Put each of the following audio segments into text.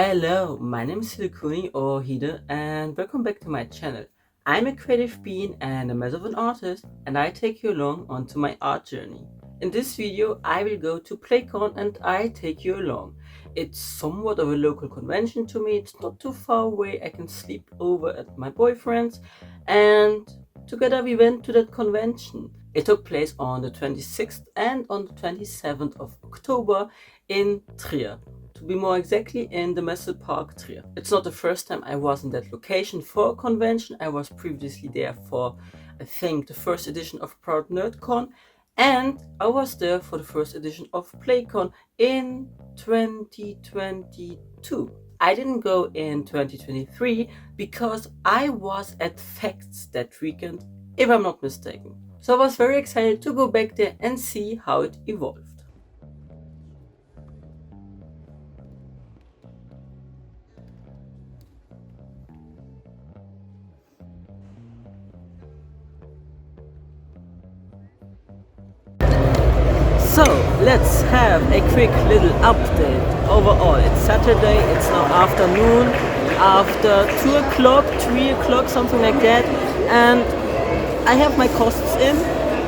Hello, my name is Hidekuni or Hide, and welcome back to my channel. I'm a creative being and a mess of an artist, and I take you along onto my art journey. In this video, I will go to PlayCon and I take you along. It's somewhat of a local convention to me, it's not too far away, I can sleep over at my boyfriend's, and together we went to that convention. It took place on the 26th and on the 27th of October in Trier. To be more exactly, in the Messe Park Trier. It's not the first time I was in that location for a convention. I was previously there for, I think, the first edition of Proud NerdCon, and I was there for the first edition of PlayCon in 2022. I didn't go in 2023 because I was at Facts that weekend, if I'm not mistaken. So I was very excited to go back there and see how it evolved. So let's have a quick little update. Overall, it's Saturday, it's now afternoon, after 2 o'clock, 3 o'clock, something like that, and I have my costs in.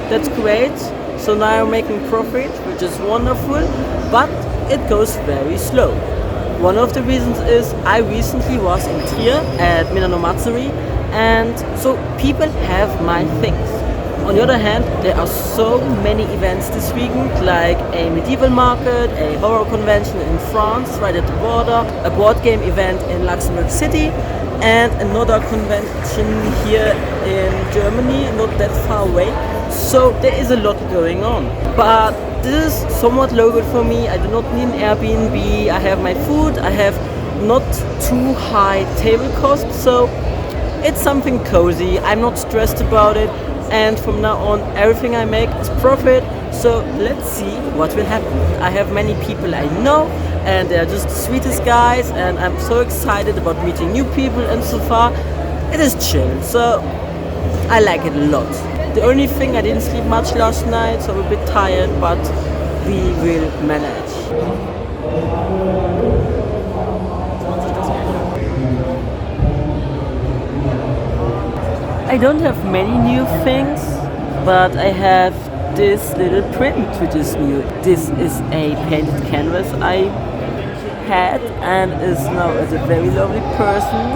That's great. So now I'm making profit, which is wonderful, but it goes very slow. One of the reasons is I recently was in Trier at Milano Matsuri, and so people have my things. On the other hand, there are so many events this weekend, like a medieval market, a horror convention in France right at the border, a board game event in Luxembourg City, and another convention here in Germany, not that far away. So there is a lot going on. But this is somewhat local for me. I do not need an Airbnb, I have my food, I have not too high table costs, so it's something cozy. I'm not stressed about it. And from now on, everything I make is profit. So let's see what will happen. I have many people I know, and they're just the sweetest guys, and I'm so excited about meeting new people, and so far it is chill. So I like it a lot. The only thing, I didn't sleep much last night, so I'm a bit tired, but we will manage. I don't have many new things, but I have this little print which is new. This is a painted canvas I had and is now as a very lovely person.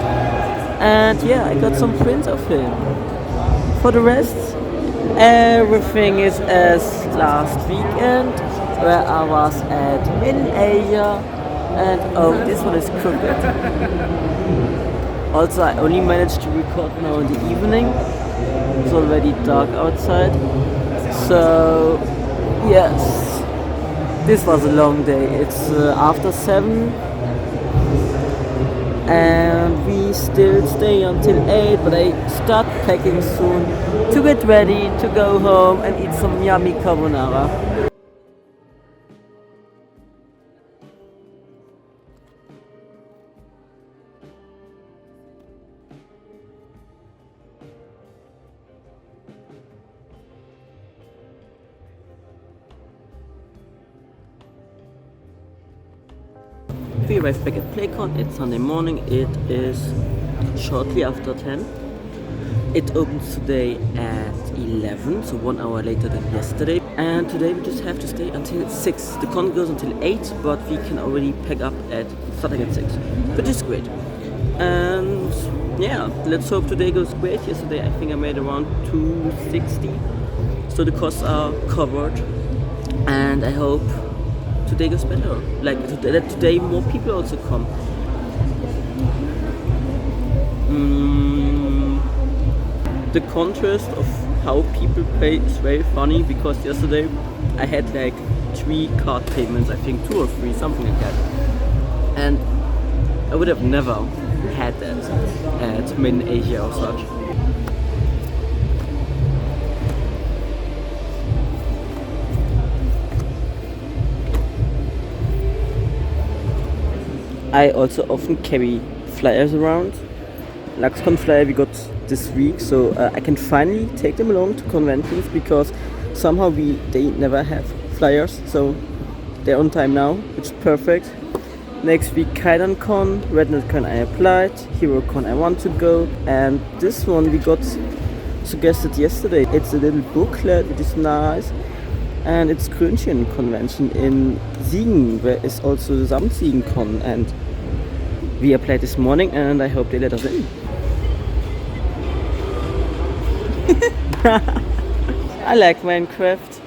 And yeah, I got some prints of him. For the rest, everything is as last weekend, where I was at Min Asia, and oh, this one is crooked. Also, I only managed to record now in the evening. It's already dark outside. So, yes, this was a long day. It's after 7, and we still stay until 8, but I start packing soon to get ready to go home and eat some yummy carbonara. We arrived back at PlayCon. It's Sunday morning. It is shortly after 10. It opens today at 11, so 1 hour later than yesterday. And today we just have to stay until 6. The con goes until 8, but we can already pack up starting at 6, which is great. And yeah, let's hope today goes great. Yesterday I think I made around 260, so the costs are covered. And I hope today goes better. Like that today more people also come. The contrast of how people pay is very funny, because yesterday I had like 3 card payments, I think 2 or 3, something like that. And I would have never had that at Min Asia or such. I also often carry flyers around. LuxCon flyer we got this week, so I can finally take them along to conventions, because somehow they never have flyers, so they're on time now, which is perfect. Next week KaidanCon, RedNetCon I applied, HeroCon I want to go, and this one we got suggested yesterday. It's a little booklet which is nice, and it's Grünchen convention in Siegen, where is also the SamtSiegenCon, and we applied this morning and I hope they let us in. I like Minecraft.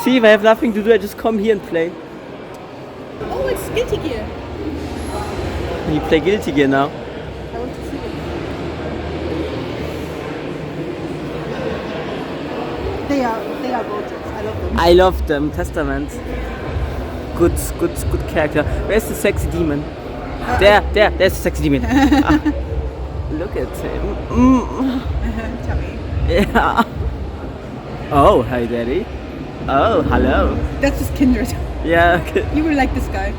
See, if I have nothing to do, I just come here and play. Oh, it's Guilty Gear. You play Guilty Gear now? I want to see them. They are gorgeous. I love them. I love them. Testament. Good character. Where's the sexy demon? There's the sexy demon. Look at him. Tummy. Yeah. Oh, hi, Daddy. Oh, hello. That's just kindred. Yeah. Okay. You will like this guy, I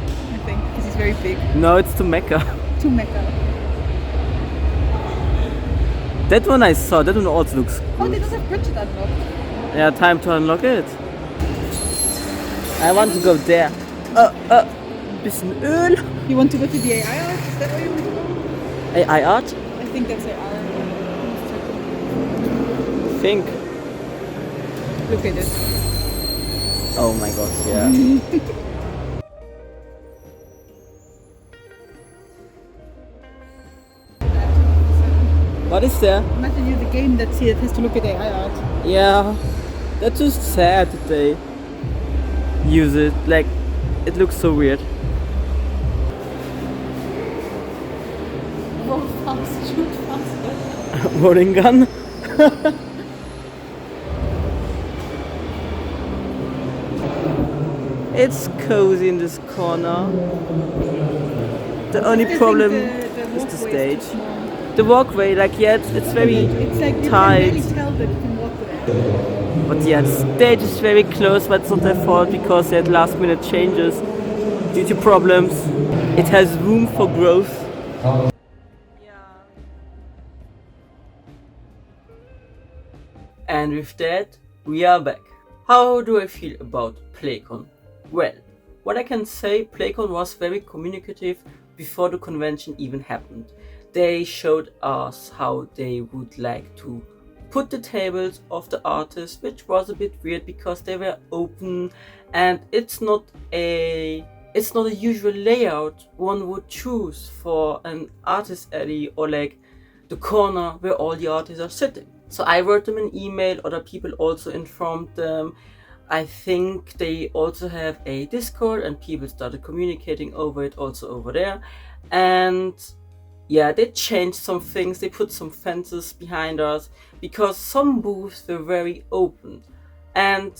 think, because he's very big. No, it's to Mecca. To Mecca. That one I saw. That one also looks Oh, good. they don't have Bridget unlocked. Yeah, time to unlock it. I want to go there. Bisschen Öl. You want to go to the AI art? Is that what you want to go? AI art? I think that's AI. Think. Look at it. Oh my god, yeah. What is there? Imagine you're the game that's here that has to look at AI art. Yeah, that's just sad that they use it. Like, it looks so weird. Roll fast, shoot faster. Rolling gun. It's cozy in this corner. The only problem is the stage. The walkway, like, yeah, it's very It's like you tight. can really tell that you can walk there. But yeah, the stage is very close, but it's not their fault because they had last minute changes due to problems. It has room for growth. And with that, we are back. How do I feel about PlayCon? Well, what I can say, PlayCon was very communicative before the convention even happened. They showed us how they would like to put the tables of the artists, which was a bit weird because they were open and it's not a usual layout one would choose for an artist alley or like the corner where all the artists are sitting. So I wrote them an email, other people also informed them. I think they also have a Discord and people started communicating over it also over there. And yeah, they changed some things, they put some fences behind us because some booths were very open. And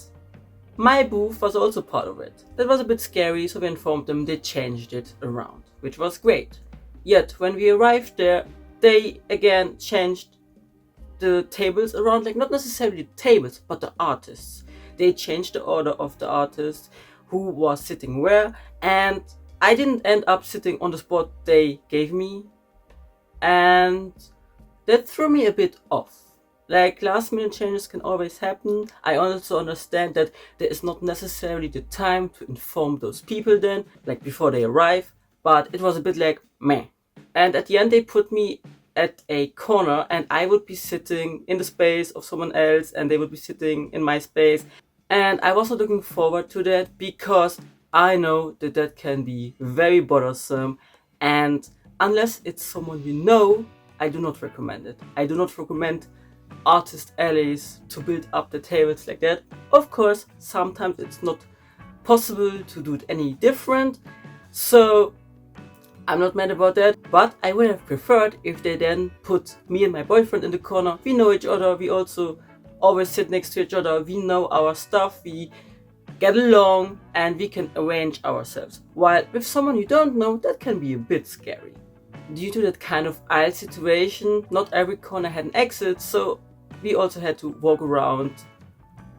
my booth was also part of it. That was a bit scary, so we informed them they changed it around, which was great. Yet when we arrived there, they again changed the tables around, like not necessarily the tables, but the artists. They changed the order of the artists, who was sitting where, and I didn't end up sitting on the spot they gave me, and that threw me a bit off. Like, last minute changes can always happen. I also understand that there is not necessarily the time to inform those people then, like before they arrive, but it was a bit like meh. And at the end they put me at a corner and I would be sitting in the space of someone else and they would be sitting in my space. And I was not looking forward to that because I know that that can be very bothersome, and unless it's someone you know, I do not recommend it. I do not recommend artist alleys to build up the tables like that. Of course, sometimes it's not possible to do it any different, so I'm not mad about that, but I would have preferred if they then put me and my boyfriend in the corner. We know each other, we also always sit next to each other, we know our stuff, we get along and we can arrange ourselves. While with someone you don't know, that can be a bit scary. Due to that kind of aisle situation, not every corner had an exit, so we also had to walk around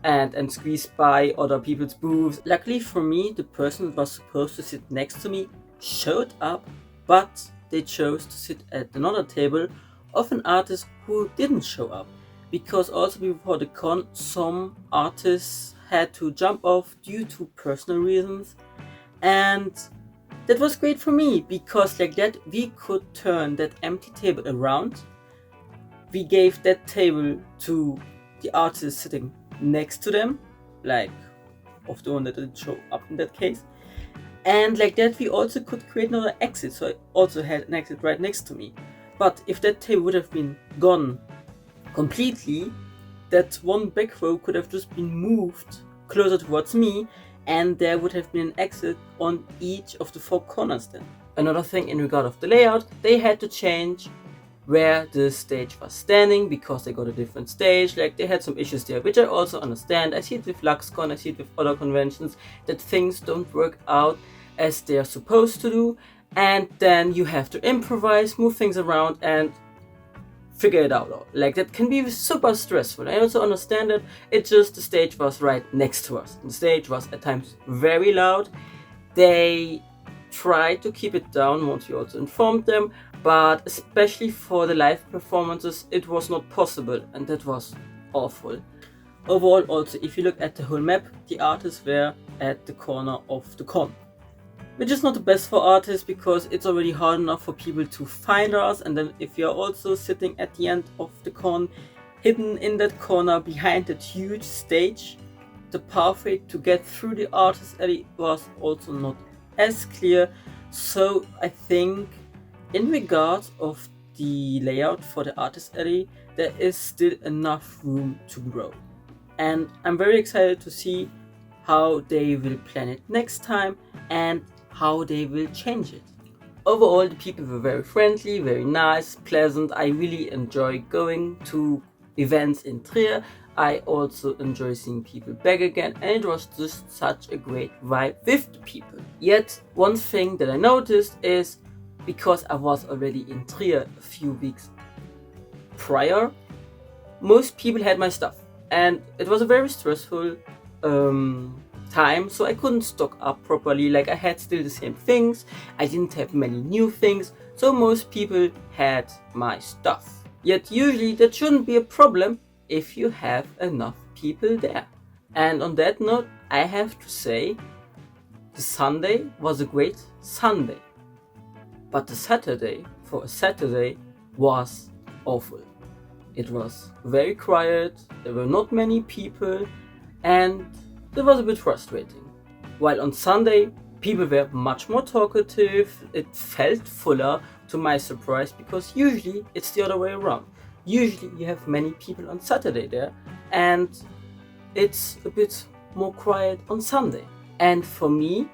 and squeeze by other people's booths. Luckily for me, the person that was supposed to sit next to me showed up, but they chose to sit at another table of an artist who didn't show up. Because also before the con, some artists had to jump off due to personal reasons, and that was great for me, because like that we could turn that empty table around. We gave that table to the artist sitting next to them, like of the one that didn't show up in that case. And like that we also could create another exit, so I also had an exit right next to me. But if that table would have been gone completely, that one back row could have just been moved closer towards me, and there would have been an exit on each of the 4 corners then. Another thing in regard of the layout, they had to change where the stage was standing, because they got a different stage. Like, they had some issues there, which I also understand. I see it with LuxCon, I see it with other conventions, that things don't work out as they're supposed to do, and then you have to improvise, move things around, and figure it out. Like, that can be super stressful. I also understand it. It's just the stage was right next to us. The stage was at times very loud. They tried to keep it down once we also informed them, but especially for the live performances it was not possible, and that was awful. Overall, also, if you look at the whole map, the artists were at the corner of the con, which is not the best for artists, because it's already hard enough for people to find us, and then if you're also sitting at the end of the con, hidden in that corner behind that huge stage, the pathway to get through the artist alley was also not as clear. So I think in regards of the layout for the artist alley, there is still enough room to grow, and I'm very excited to see how they will plan it next time and how they will change it. Overall, the people were very friendly, very nice, pleasant. I really enjoy going to events in Trier. I also enjoy seeing people back again, and it was just such a great vibe with the people. Yet, one thing that I noticed is, because I was already in Trier a few weeks prior, most people had my stuff, and it was a very stressful time, so I couldn't stock up properly. Like, I had still the same things, I didn't have many new things, so most people had my stuff. Yet usually that shouldn't be a problem if you have enough people there. And on that note, I have to say, the Sunday was a great Sunday, but the Saturday, for a Saturday, was awful. It was very quiet, there were not many people, and it was a bit frustrating. While on Sunday, people were much more talkative, it felt fuller, to my surprise, because usually it's the other way around. Usually you have many people on Saturday there, and it's a bit more quiet on Sunday. And for me,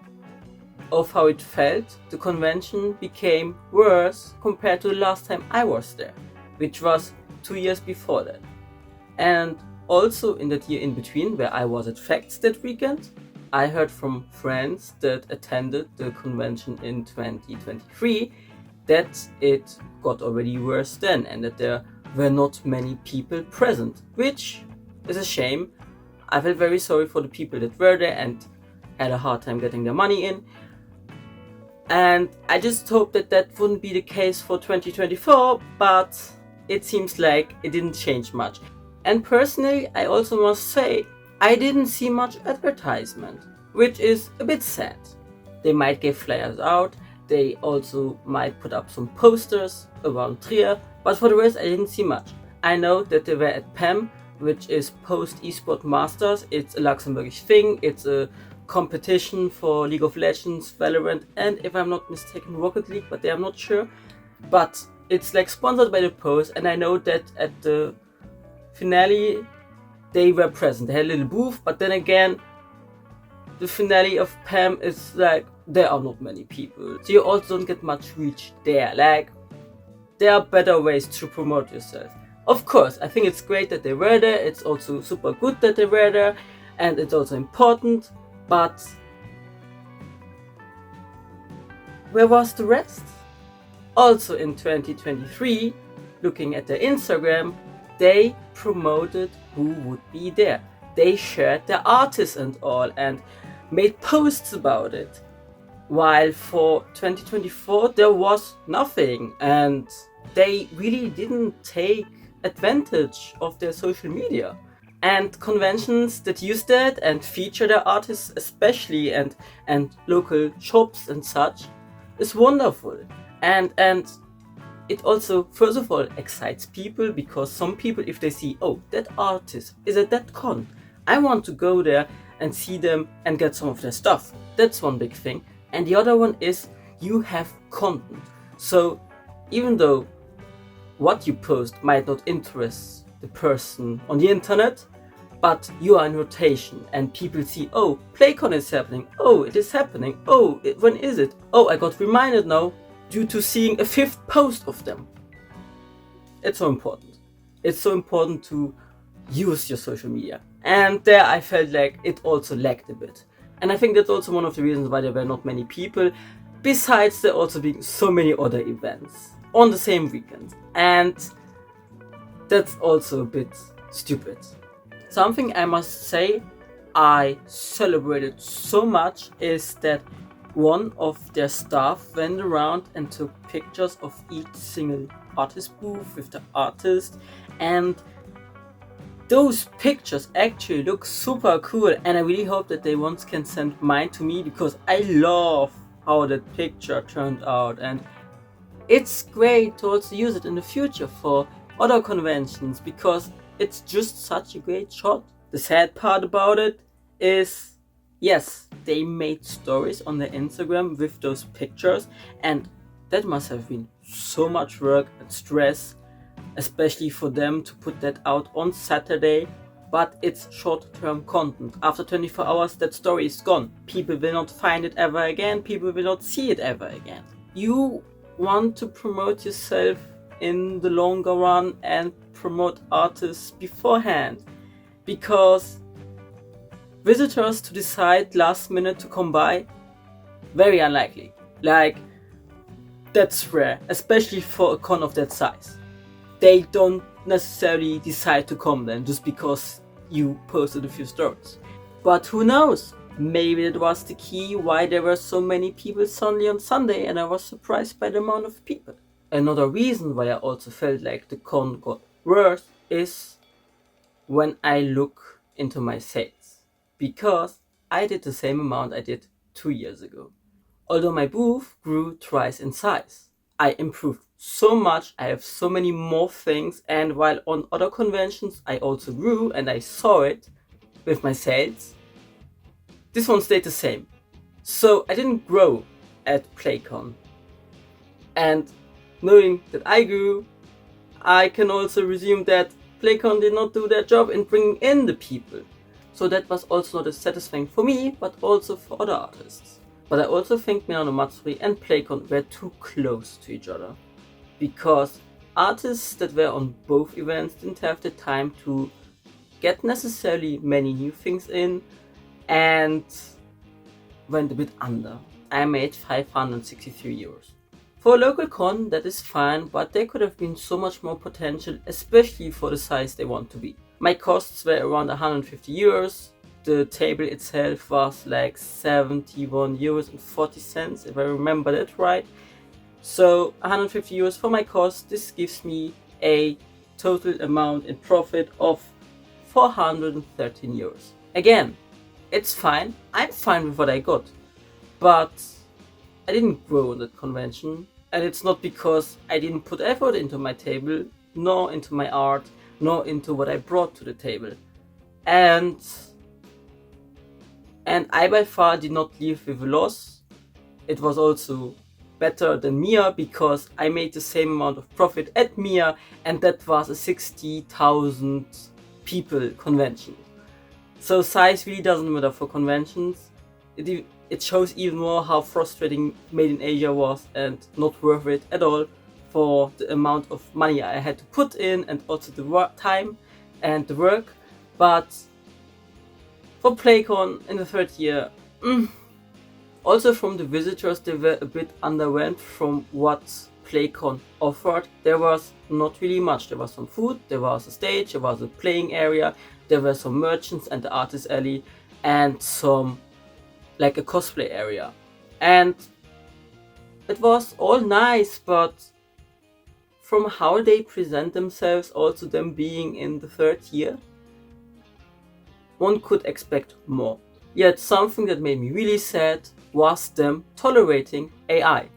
of how it felt, the convention became worse compared to the last time I was there, which was 2 years before that. And also in that year in between, where I was at Facts that weekend, I heard from friends that attended the convention in 2023 that it got already worse then, and that there were not many people present, which is a shame. I felt very sorry for the people that were there and had a hard time getting their money in. And I just hope that that wouldn't be the case for 2024, but it seems like it didn't change much. And personally, I also must say, I didn't see much advertisement, which is a bit sad. They might give flyers out, they also might put up some posters around Trier, but for the rest I didn't see much. I know that they were at PAM, which is Post Esport Masters. It's a Luxembourgish thing, it's a competition for League of Legends, Valorant, and if I'm not mistaken, Rocket League, but I'm not sure. But it's like sponsored by the Post, and I know that at the finale they were present. They had a little booth, but then again, the finale of PAM is like, there are not many people, so you also don't get much reach there. Like, there are better ways to promote yourself. Of course, I think it's great that they were there, it's also super good that they were there, and it's also important, but where was the rest? Also in 2023, looking at their Instagram, they promoted who would be there. They shared their artists and all, and made posts about it. While for 2024 there was nothing, and they really didn't take advantage of their social media. And conventions that use that and feature their artists especially, and local shops and such, is wonderful. And it also, first of all, excites people, because some people, if they see, oh, that artist is at that con, I want to go there and see them and get some of their stuff. That's one big thing. And the other one is you have content. So even though what you post might not interest the person on the internet, but you are in rotation and people see, oh, PlayCon is happening, oh, it is happening, oh, when is it? Oh, I got reminded now due to seeing a 5th post of them. It's so important. It's so important to use your social media. And there I felt like it also lacked a bit. And I think that's also one of the reasons why there were not many people, besides there also being so many other events on the same weekend. And that's also a bit stupid. Something I must say I celebrated so much is that one of their staff went around and took pictures of each single artist booth with the artist, and those pictures actually look super cool, and I really hope that they once can send mine to me, because I love how that picture turned out, and it's great to also use it in the future for other conventions, because it's just such a great shot. The sad part about it is, yes, they made stories on their Instagram with those pictures, and that must have been so much work and stress, especially for them to put that out on Saturday. But it's short-term content. After 24 hours, that story is gone. People will not find it ever again. People will not see it ever again. You want to promote yourself in the longer run and promote artists beforehand, because visitors to decide last minute to come by, very unlikely. Like, that's rare, especially for a con of that size. They don't necessarily decide to come then just because you posted a few stories. But who knows? Maybe it was the key why there were so many people suddenly on Sunday, and I was surprised by the amount of people. Another reason why I also felt like the con got worse is when I look into my sales, because I did the same amount I did 2 years ago. Although my booth grew twice in size, I improved so much, I have so many more things, and while on other conventions I also grew and I saw it with my sales, this one stayed the same. So I didn't grow at PlayCon. And knowing that I grew, I can also resume that PlayCon did not do their job in bringing in the people. So that was also not as satisfying for me, but also for other artists. But I also think Milano Matsuri and PlayCon were too close to each other, because artists that were on both events didn't have the time to get necessarily many new things in, and went a bit under. I made 563 euros. For a local con, that is fine, but there could have been so much more potential, especially for the size they want to be. My costs were around 150 euros. The table itself was like 71 euros and 40 cents, if I remember that right. So 150 euros for my cost. This gives me a total amount in profit of 413 euros. Again, it's fine. I'm fine with what I got. But I didn't grow on that convention. And it's not because I didn't put effort into my table, nor into my art, nor into what I brought to the table. And I by far did not leave with a loss. It was also better than Mia, because I made the same amount of profit at Mia, and that was a 60,000 people convention. So size really doesn't matter for conventions. It shows even more how frustrating Made in Asia was, and not worth it at all for the amount of money I had to put in, and also the time and the work. But for PlayCon in the 3rd year, also from the visitors, they were a bit underwhelmed from what PlayCon offered. There was not really much. There was some food, there was a stage, there was a playing area, there were some merchants and the artist alley, and some like a cosplay area. And it was all nice, but from how they present themselves, also them being in the 3rd year, one could expect more. Yet something that made me really sad was them tolerating AI.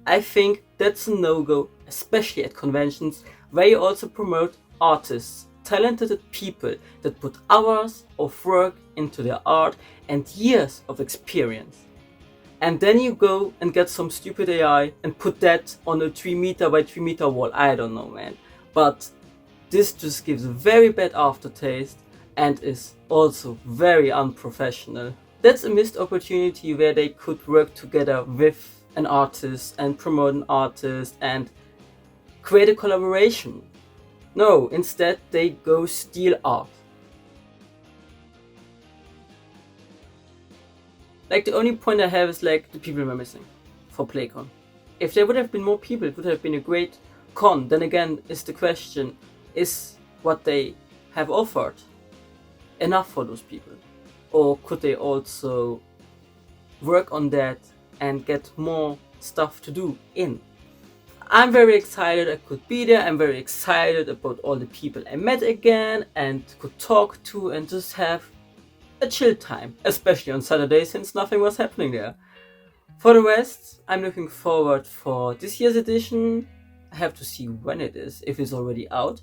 I think that's a no-go, especially at conventions where you also promote artists, talented people that put hours of work into their art and years of experience. And then you go and get some stupid AI and put that on a 3 meter by 3 meter wall. I don't know, man. But this just gives a very bad aftertaste and is also very unprofessional. That's a missed opportunity where they could work together with an artist and promote an artist and create a collaboration. No, instead they go steal art. Like, the only point I have is like the people were missing for PlayCon. If there would have been more people, it would have been a great con. Then again, is the question, is what they have offered enough for those people? Or could they also work on that and get more stuff to do in? I'm very excited I could be there. I'm very excited about all the people I met again and could talk to and just have a chill time, especially on Saturday since nothing was happening there. For the rest, I'm looking forward for this year's edition. I have to see when it is, if it's already out.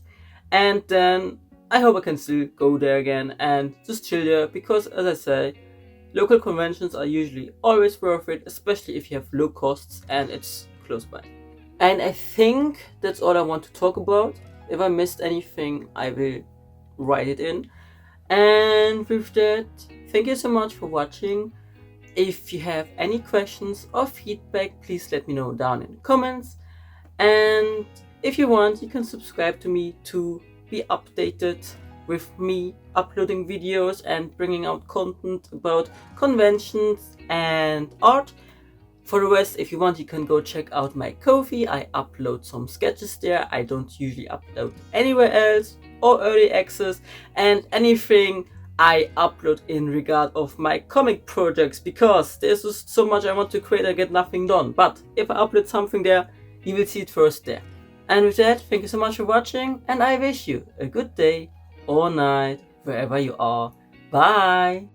And then I hope I can still go there again and just chill there because, as I say, local conventions are usually always worth it, especially if you have low costs and it's close by. And I think that's all I want to talk about. If I missed anything, I will write it in. And with that, thank you so much for watching. If you have any questions or feedback, please let me know down in the comments. And if you want, you can subscribe to me to be updated with me uploading videos and bringing out content about conventions and art. For the rest, if you want, you can go check out my Ko-fi. I upload some sketches there. I don't usually upload anywhere else, or early access, and anything I upload in regard of my comic projects, because there's just so much I want to create, I get nothing done. But if I upload something there, you will see it first there. And with that, thank you so much for watching, and I wish you a good day or night wherever you are. Bye!